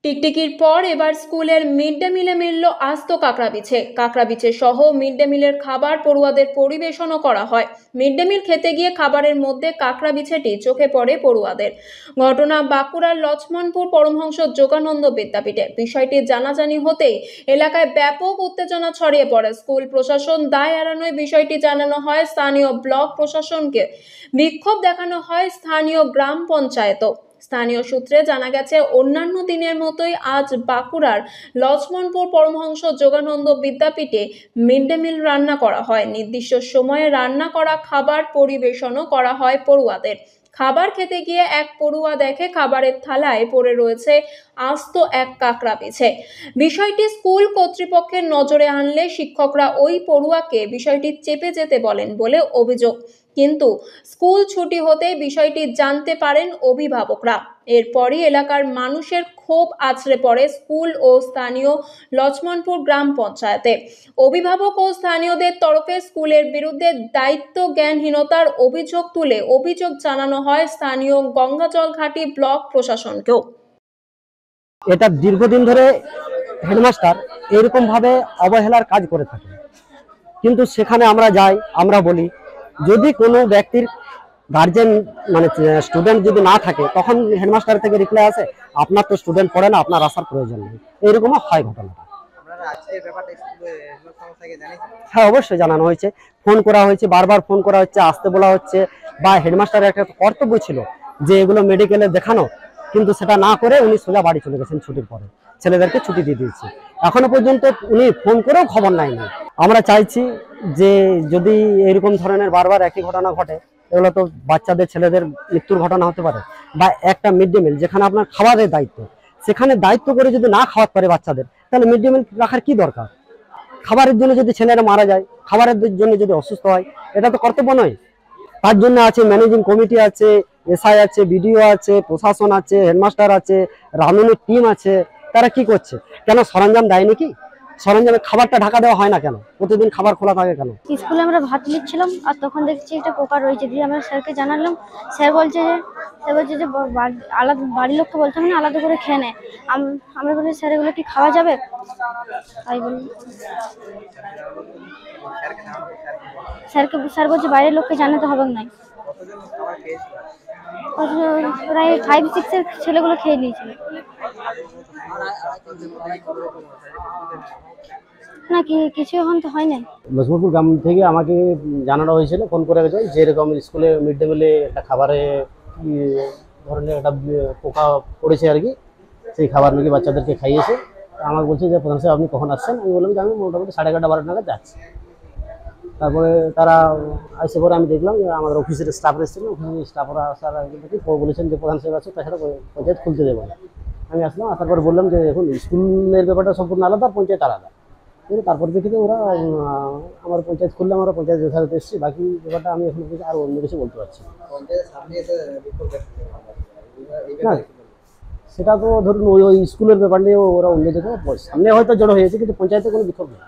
টিকটিকির পর এবার স্কুলের মিড ডে মিলে মিলল আস্ত কাঁকড়া বিছে সহ মিড ডে মিলের খাবার পড়ুয়াদের পরিবেশনও করা হয়। মিড ডে মিল খেতে গিয়ে খাবারের মধ্যে কাঁকড়া বিছেটি চোখে পড়ে পড়ুয়াদের। ঘটনা বাঁকুড়ার লক্ষ্মণপুর পরমহংস যোগানন্দ বিদ্যাপীঠে। বিষয়টি জানাজানি হতেই এলাকায় ব্যাপক উত্তেজনা ছড়িয়ে পড়ে। স্কুল প্রশাসন দায় এড়ানোয় বিষয়টি জানানো হয় স্থানীয় ব্লক প্রশাসনকে। বিক্ষোভ দেখানো হয় স্থানীয় গ্রাম পঞ্চায়েতও। স্থানীয় সূত্রে জানা গেছে, অন্যান্য দিনের মতোই আজ বাঁকুড়ার লক্ষ্মণপুর পরমহংস যোগানন্দ বিদ্যাপীঠে মিড ডে মিল রান্না করা হয়। নির্দিষ্ট সময়ে রান্না করা খাবার পরিবেশনও করা হয় পড়ুয়াদের। খাবার খেতে গিয়ে এক পড়ুয়া দেখে খাবারের থালায় পড়ে রয়েছে আস্ত এক কাঁকড়া বিছে। বিষয়টি স্কুল কর্তৃপক্ষের নজরে আনলে শিক্ষকরা ওই পড়ুয়াকে বিষয়টি চেপে যেতে বলেন বলে অভিযোগ। কিন্তু স্কুল ছুটি হতে বিষয়টি জানতে পারেন অভিভাবকরা। এরপরই এলাকার মানুষের ক্ষোভ আছড়ে পড়ে স্কুল ও স্থানীয় লক্ষ্মণপুর গ্রাম পঞ্চায়েতে। অভিভাবক ও স্থানীয়দের তরফে স্কুলের বিরুদ্ধে দায়িত্ব জ্ঞানহীনতার অভিযোগ তুলে অভিযোগ জানানো হয় স্থানীয় গঙ্গাজল ঘাটি ব্লক প্রশাসনকেও। এটা দীর্ঘদিন ধরে হেডমাস্টার এরকম ভাবে অবহেলার কাজ করে থাকে, কিন্তু সেখানে আমরা যাই, আমরা বলি যদি কোনো ব্যক্তির গার্জেন মানে স্টুডেন্ট যদি না থাকে তখন হেডমাস্টার থেকে রিপ্লাই আসে আপনার তো স্টুডেন্ট পড়ে না, আপনার আসার প্রয়োজন নেই। এইরকমও হয় ঘটনাটা। হ্যাঁ, অবশ্যই জানানো হয়েছে, ফোন করা হয়েছে, বারবার ফোন করা হচ্ছে, আসতে বলা হচ্ছে। বা হেডমাস্টারের একটা কর্তব্য ছিল যে এগুলো মেডিকেলে দেখানো, কিন্তু সেটা না করে উনি সোজা বাড়ি চলে গেছেন ছুটির পরে। ছেলেদেরকে ছুটি দিয়ে দিয়েছে, এখনো পর্যন্ত উনি ফোন করেও খবর নেয়নি। আমরা চাইছি যে যদি এরকম ধরনের বারবার একই ঘটনা ঘটে, এগুলো তো বাচ্চাদের ছেলেদের মৃত্যুর ঘটনা হতে পারে। বা একটা মিড ডে মিল যেখানে আপনার খাবারের দায়িত্ব, সেখানে দায়িত্ব করে যদি না খাওয়াতে পারে বাচ্চাদের, তাহলে মিড ডে মিল রাখার কি দরকার? খাবারের জন্য যদি ছেলেরা মারা যায়, খাবারের জন্য যদি অসুস্থ হয়, এটা তো কর্তব্য নয়। তার জন্য আছে ম্যানেজিং কমিটি আছে, এসআই আছে, বিডিও আছে, প্রশাসন আছে, হেডমাস্টার আছে, রাঁধুনির টিম আছে। তারা কি করছে? কেন সরঞ্জাম দেয়নি? কি সরঞ্জামে খাবারটা ঢাকা দেওয়া হয় না কেন? প্রতিদিন খাবার খোলা থাকে কেন? স্কুলে আমরা ভাত নিচ্ছিলাম আর তখন দেখছি একটা পোকা রয়েছে। দিয়ে আমরা স্যারকে জানালাম, স্যার বলছে যে আলাদা বাড়ির লোককে বলতে হবে না, আলাদা করে খেয়ে নেয়। আমরা বলি স্যার এগুলো কি খাওয়া যাবে? তাই বলি স্যার বলছে বাইরের লোককে জানাতে হবে না। প্রায় 5-6 ছেলেগুলো খেয়ে নিয়েছিল। না কিছু এখন তো হয় না। লক্ষ্মণপুর গ্রাম থেকে আমাকে জানানো হয়েছিল, ফোন করে গেছে যে এরকম স্কুলে মিড ডে মিলে একটা খাবারে কি ধরনের একটা পোকা পড়েছে আর কি, সেই খাবার নাকি বাচ্চাদেরকে খাইয়েছে। আমাকে বলছে যে প্রধান সাহেব আপনি কখন আসছেন? আমি বললাম যে আমি মোটামুটি 11:30-12 নাগাদ যাচ্ছি। তারপরে তারা এসে পরে আমি দেখলাম যে আমাদের অফিসের স্টাফ এসেছিল, অফিসের স্টাফরা আসার বলেছেন যে প্রধান সাহেব আছে, তাছাড়া পঞ্চায়েত খুলতে দেবো না। আমি আসলাম, আসার পর বললাম যে এখন স্কুলের ব্যাপারটা সম্পূর্ণ আলাদা, পঞ্চায়েত আলাদা। কিন্তু তারপর দেখি যে ওরা আমার পঞ্চায়েত খুললে আমরা পঞ্চায়েত যথাযথ এসেছি, বাকি ব্যাপারটা আমি এখন আর অন্য কিছু বলতে পারছি না। সেটা তো ধরুন ওই স্কুলের ব্যাপার নিয়ে ওরা অন্য দিকে সামনে হয়তো জড়ো হয়েছে, কিন্তু পঞ্চায়েতে কোনো বিক্ষোভ নেই।